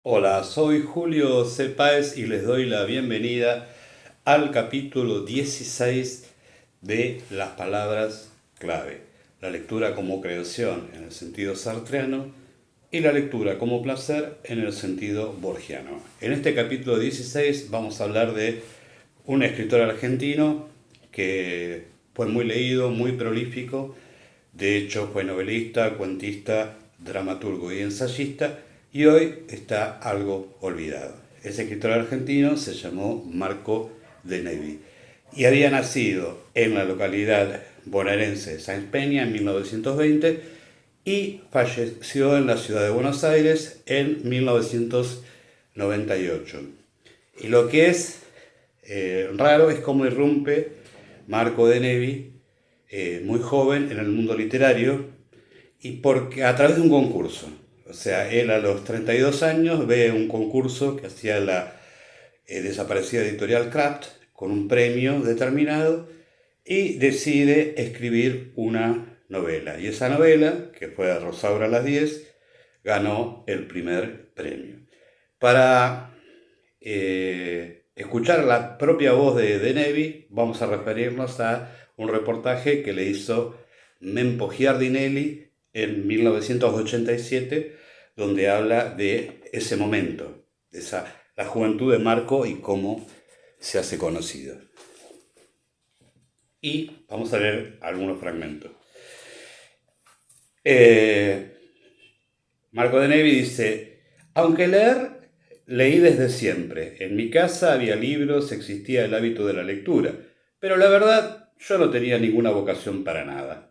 Hola, soy Julio C. Páez y les doy la bienvenida al capítulo 16 de Las palabras clave. La lectura como creación en el sentido sartreano y la lectura como placer en el sentido borgiano. En este capítulo 16 vamos a hablar de un escritor argentino que fue muy leído, muy prolífico. De hecho, fue novelista, cuentista, dramaturgo y ensayista, y hoy está algo olvidado. Ese escritor argentino se llamó Marco de Nevi y había nacido en la localidad bonaerense de Sáenz Peña en 1920 y falleció en la ciudad de Buenos Aires en 1998. Y lo que es raro es cómo irrumpe Marco de Nevi, muy joven, en el mundo literario, y porque a través de un concurso. O sea, él a los 32 años ve un concurso que hacía la desaparecida editorial Kraft con un premio determinado y decide escribir una novela. Y esa novela, que fue Rosaura a las 10, ganó el primer premio. Para escuchar la propia voz de Nevi, vamos a referirnos a un reportaje que le hizo Mempo Giardinelli en 1987, donde habla de ese momento, de la juventud de Marco y cómo se hace conocido. Y vamos a leer algunos fragmentos. Marco de Nevi dice: aunque leí desde siempre. En mi casa había libros, existía el hábito de la lectura, pero la verdad yo no tenía ninguna vocación para nada.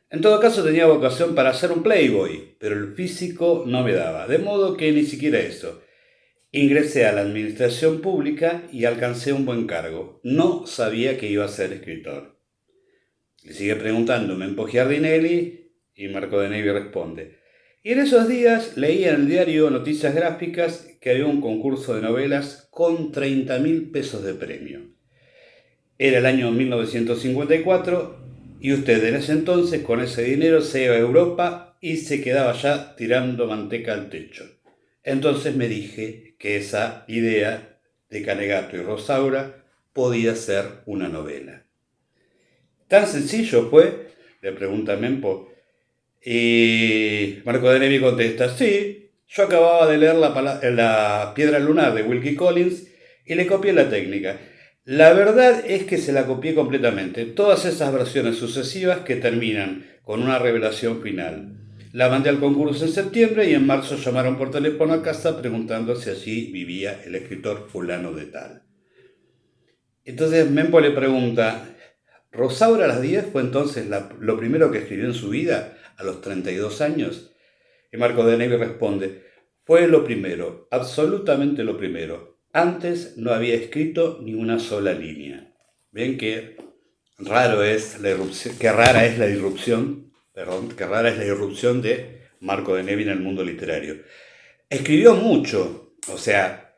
En todo caso tenía vocación para ser un playboy, pero el físico no me daba, de modo que ni siquiera eso. Ingresé a la administración pública y alcancé un buen cargo. No sabía que iba a ser escritor. Le sigue preguntando Mempo Giardinelli y Marco de Nevi responde: y en esos días leía en el diario Noticias Gráficas que había un concurso de novelas con 30.000 pesos de premio. Era el año 1954 y usted en ese entonces con ese dinero se iba a Europa y se quedaba ya tirando manteca al techo. Entonces me dije que esa idea de Canegato y Rosaura podía ser una novela. ¿Tan sencillo fue?, le pregunta Mempo. Y Marco de Nevi contesta: sí, yo acababa de leer la Piedra Lunar de Wilkie Collins y le copié la técnica. La verdad es que se la copié completamente, todas esas versiones sucesivas que terminan con una revelación final. La mandé al concurso en septiembre y en marzo llamaron por teléfono a casa preguntando si allí vivía el escritor fulano de tal. Entonces Mempo le pregunta: ¿Rosaura a las 10 fue entonces lo primero que escribió en su vida a los 32 años? Y Marco de Nevi responde: fue lo primero, absolutamente lo primero. Antes no había escrito ni una sola línea. Ven qué raro es la irrupción, qué rara es la irrupción, qué rara es la irrupción de Marco de Nevi en el mundo literario. Escribió mucho, o sea,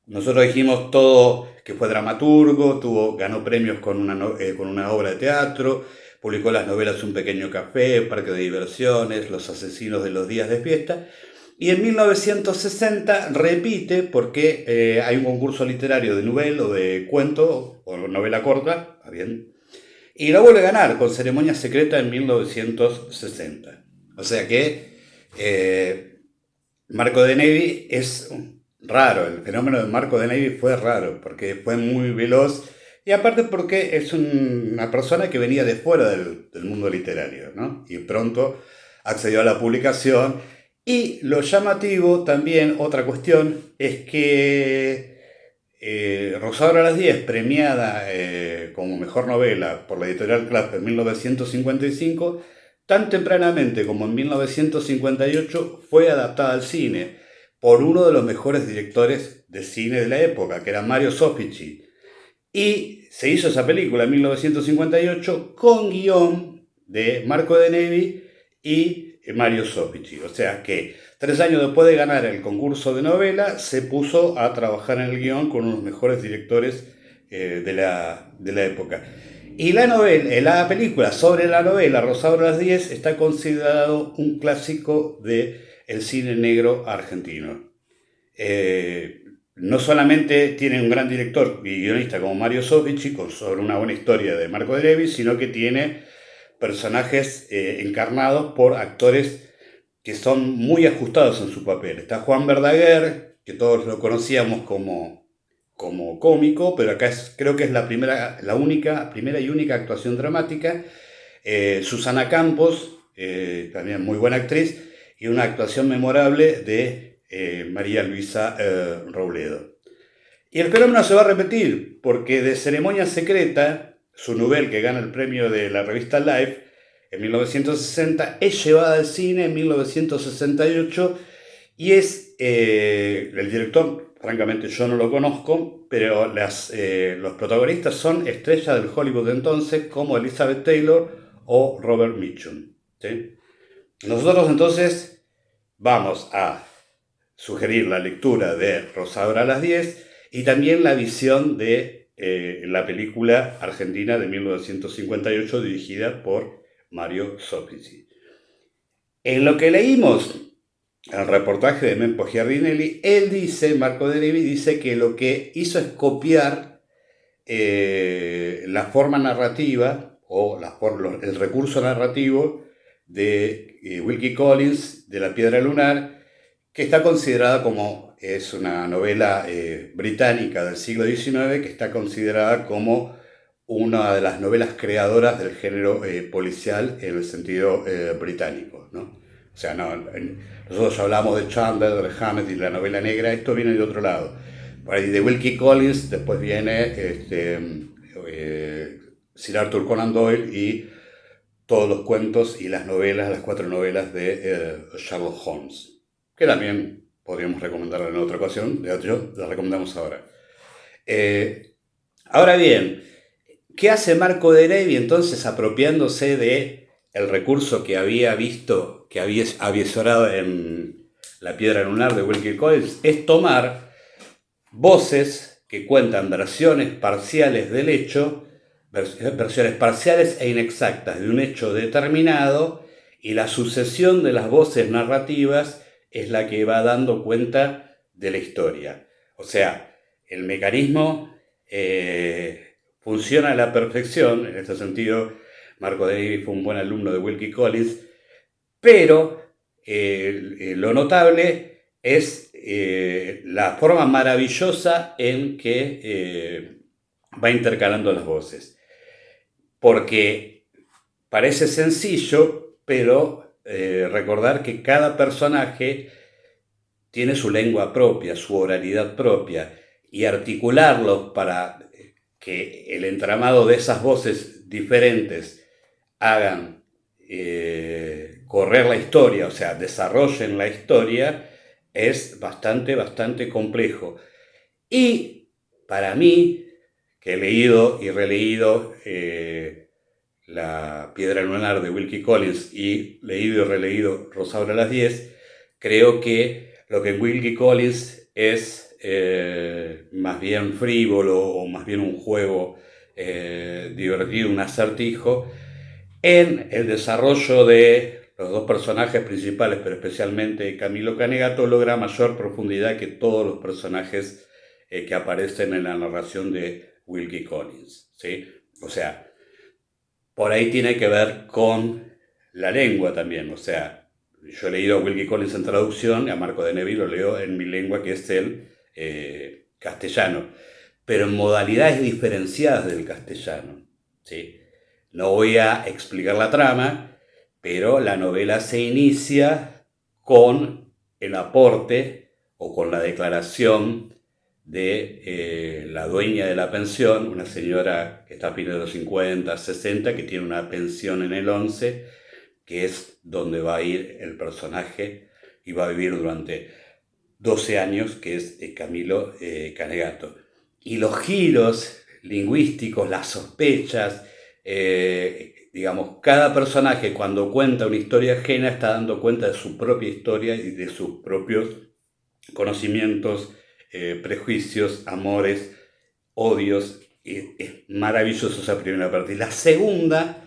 nosotros dijimos todo que fue dramaturgo, ganó premios con una obra de teatro, publicó las novelas Un pequeño café, Parque de diversiones, Los asesinos de los días de fiesta, y en 1960 repite porque hay un concurso literario de novela o de cuento o novela corta, ¿está bien? Y la vuelve a ganar con Ceremonia Secreta en 1960. O sea que Marco de Nevi es raro, el fenómeno de Marco de Nevi fue raro, porque fue muy veloz y aparte porque es una persona que venía de fuera del mundo literario, ¿no? Y pronto accedió a la publicación. Y lo llamativo también, otra cuestión, es que Rosaura a las 10, premiada como mejor novela por la editorial Clap en 1955, tan tempranamente como en 1958 fue adaptada al cine por uno de los mejores directores de cine de la época, que era Mario Soffici. Y se hizo esa película en 1958 con guión de Marco de Nevi y Mario Soffici. O sea que 3 años después de ganar el concurso de novela, se puso a trabajar en el guión con unos mejores directores de la época. Y la película sobre la novela Rosaura a las 10 está considerado un clásico del cine negro argentino. no solamente tiene un gran director y guionista como Mario Soffici sobre una buena historia de Marco de Levi, sino que tiene personajes encarnados por actores que son muy ajustados en su papel. Está Juan Verdaguer, que todos lo conocíamos como cómico, pero acá creo que es la primera y única actuación dramática. Susana Campos, también muy buena actriz, y una actuación memorable de María Luisa Robledo. Y el fenómeno se va a repetir, porque de Ceremonia Secreta, su novela que gana el premio de la revista Life en 1960, es llevada al cine en 1968 y es el director, francamente yo no lo conozco, pero los protagonistas son estrellas del Hollywood de entonces como Elizabeth Taylor o Robert Mitchum, ¿sí? Nosotros entonces vamos a sugerir la lectura de Rosaura a las 10 y también la visión de la película argentina de 1958 dirigida por Mario Soffici. En lo que leímos el reportaje de Mempo Giardinelli, Marco de Levi dice que lo que hizo es copiar la forma narrativa o el recurso narrativo de Wilkie Collins, de La Piedra Lunar, que está considerada es una novela británica del siglo XIX, que está considerada como una de las novelas creadoras del género policial en el sentido británico, ¿no? O sea, nosotros hablamos de Chandler, de Hammett y la novela negra, esto viene de otro lado. De Wilkie Collins después viene Sir Arthur Conan Doyle y todos los cuentos y las 4 novelas de Sherlock Holmes, que también podríamos recomendarla en otra ocasión, de hecho la recomendamos ahora. Ahora bien, ¿qué hace Marco de Levi entonces apropiándose de el recurso que había visto, que había avisorado en La Piedra Lunar de Wilkie Collins? Es tomar voces que cuentan versiones parciales del hecho, versiones parciales e inexactas de un hecho determinado, y la sucesión de las voces narrativas es la que va dando cuenta de la historia. O sea, el mecanismo funciona a la perfección. En este sentido, Marco de Levi fue un buen alumno de Wilkie Collins, pero lo notable es la forma maravillosa en que va intercalando las voces. Porque parece sencillo, pero recordar que cada personaje tiene su lengua propia, su oralidad propia, y articularlos para que el entramado de esas voces diferentes hagan correr la historia, o sea, desarrollen la historia, es bastante complejo. Y para mí, que he leído y releído La Piedra Lunar de Wilkie Collins y leído y releído Rosaura a las 10, creo que lo que en Wilkie Collins es más bien frívolo o más bien un juego divertido, un acertijo, en el desarrollo de los dos personajes principales, pero especialmente Camilo Canegato, logra mayor profundidad que todos los personajes que aparecen en la narración de Wilkie Collins, ¿sí? O sea, por ahí tiene que ver con la lengua también. O sea, yo he leído a Wilkie Collins en traducción y a Marco de Levi lo leo en mi lengua, que es el castellano, pero en modalidades diferenciadas del castellano, ¿sí? No voy a explicar la trama, pero la novela se inicia con el aporte o con la declaración de la dueña de la pensión, una señora que está a fines de los 50, 60, que tiene una pensión en el 11, que es donde va a ir el personaje y va a vivir durante 12 años, que es Camilo Canegato. Y los giros lingüísticos, las sospechas, digamos, cada personaje cuando cuenta una historia ajena está dando cuenta de su propia historia y de sus propios conocimientos, prejuicios, amores, odios. Es maravilloso esa primera parte. Y la segunda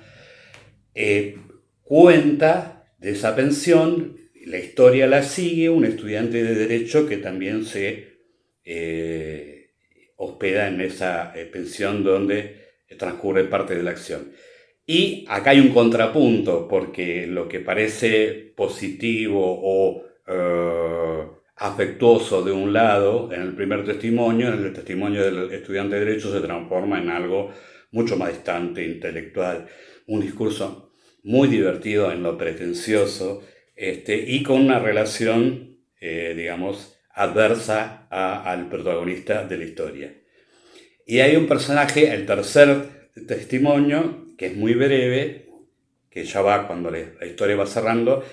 cuenta de esa pensión la historia la sigue un estudiante de Derecho que también se hospeda en esa pensión donde transcurre parte de la acción. Y acá hay un contrapunto, porque lo que parece positivo o afectuoso de un lado en el primer testimonio, en el testimonio del estudiante de Derecho se transforma en algo mucho más distante, intelectual, un discurso muy divertido en lo pretencioso, y con una relación, digamos, adversa al protagonista de la historia. Y hay un personaje, el tercer testimonio, que es muy breve, que ya va cuando la historia va cerrando,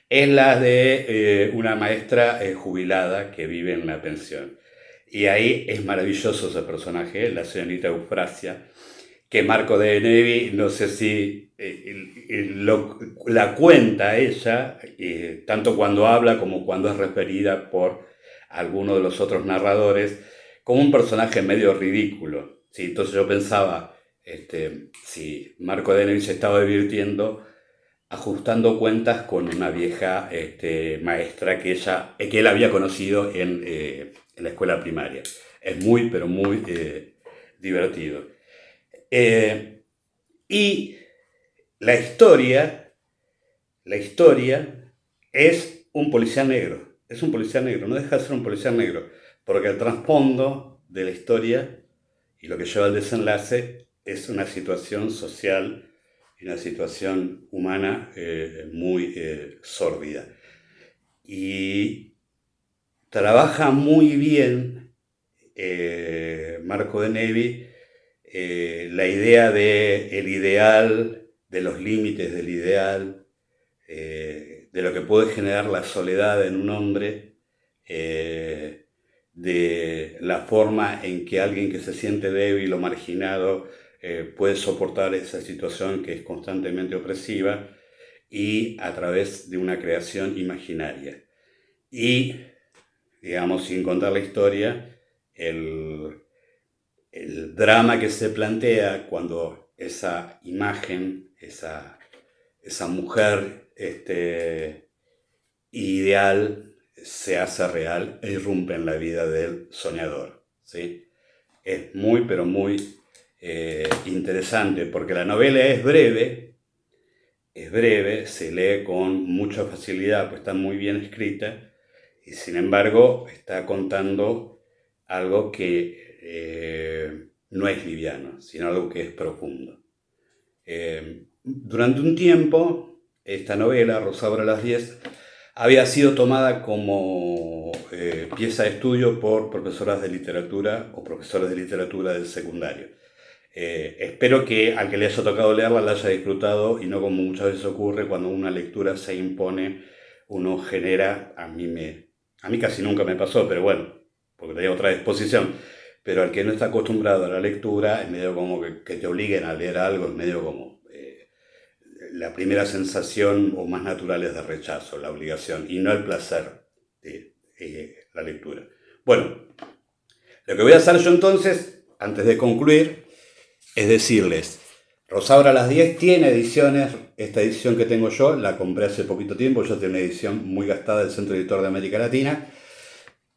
es la de una maestra jubilada que vive en una pensión. Y ahí es maravilloso ese personaje, la señorita Eufrasia, que Marco de Nevi, no sé si la cuenta ella, tanto cuando habla como cuando es referida por alguno de los otros narradores, como un personaje medio ridículo. ¿Sí? Entonces yo pensaba, si Marco de Nevi se estaba divirtiendo ajustando cuentas con una vieja maestra que él había conocido en la escuela primaria. Es muy, pero muy divertido. Y la historia es un policía negro. Es un policía negro, no deja de ser un policía negro, porque el trasfondo de la historia y lo que lleva al desenlace es una situación social y una situación humana muy sórdida. Y trabaja muy bien Marco de Nevi la idea del ideal, de los límites del ideal, de lo que puede generar la soledad en un hombre, de la forma en que alguien que se siente débil o marginado puede soportar esa situación que es constantemente opresiva, y a través de una creación imaginaria. Y, digamos, sin contar la historia, el drama que se plantea cuando esa imagen, esa mujer ideal se hace real e irrumpe en la vida del soñador. ¿Sí? Es muy, pero muy interesante, porque la novela es breve, se lee con mucha facilidad, pues está muy bien escrita, y sin embargo está contando algo que no es liviano, sino algo que es profundo. Durante un tiempo, esta novela, Rosaura a las 10, había sido tomada como pieza de estudio por profesoras de literatura o profesores de literatura del secundario. Espero que al que le haya tocado leerla la haya disfrutado, y no como muchas veces ocurre cuando una lectura se impone, uno genera, a mí casi nunca me pasó, pero bueno, porque tenía otra disposición, pero al que no está acostumbrado a la lectura, es medio como que te obliguen a leer algo, es medio como la primera sensación o más natural es de rechazo, la obligación, y no el placer de la lectura. Bueno, lo que voy a hacer yo entonces, antes de concluir, es decirles, Rosaura a las 10 tiene ediciones. Esta edición que tengo yo la compré hace poquito tiempo, yo tengo una edición muy gastada del Centro Editor de América Latina,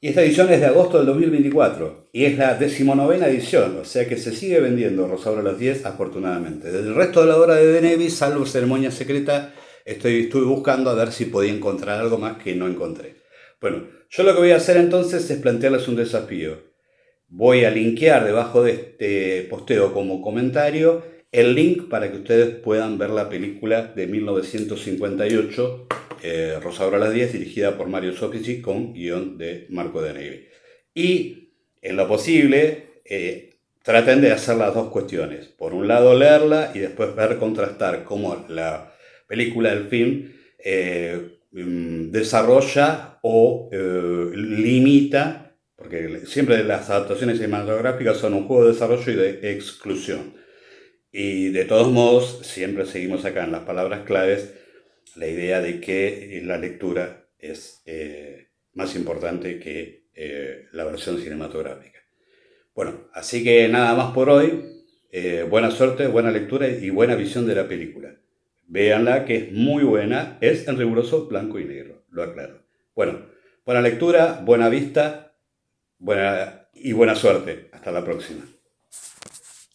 y esta edición es de agosto del 2024 y es la 19ª edición, o sea que se sigue vendiendo Rosaura a las 10, afortunadamente. Del resto de la obra de De Nevi, salvo Ceremonia Secreta, estuve buscando a ver si podía encontrar algo más que no encontré. Bueno, yo lo que voy a hacer entonces es plantearles un desafío. Voy a linkear debajo de este posteo como comentario el link para que ustedes puedan ver la película de 1958, Rosaura a las 10, dirigida por Mario Soffici, con guión de Marco de Nevi. Y, en lo posible, traten de hacer las dos cuestiones. Por un lado, leerla y después ver, contrastar cómo la película, el film, desarrolla o limita, porque siempre las adaptaciones cinematográficas son un juego de desarrollo y de exclusión. Y de todos modos, siempre seguimos acá en las palabras claves la idea de que la lectura es más importante que la versión cinematográfica. Bueno, así que nada más por hoy. Buena suerte, buena lectura y buena visión de la película. Véanla, que es muy buena, es en riguroso blanco y negro, lo aclaro. Bueno, buena lectura, buena vista, buena suerte. Hasta la próxima.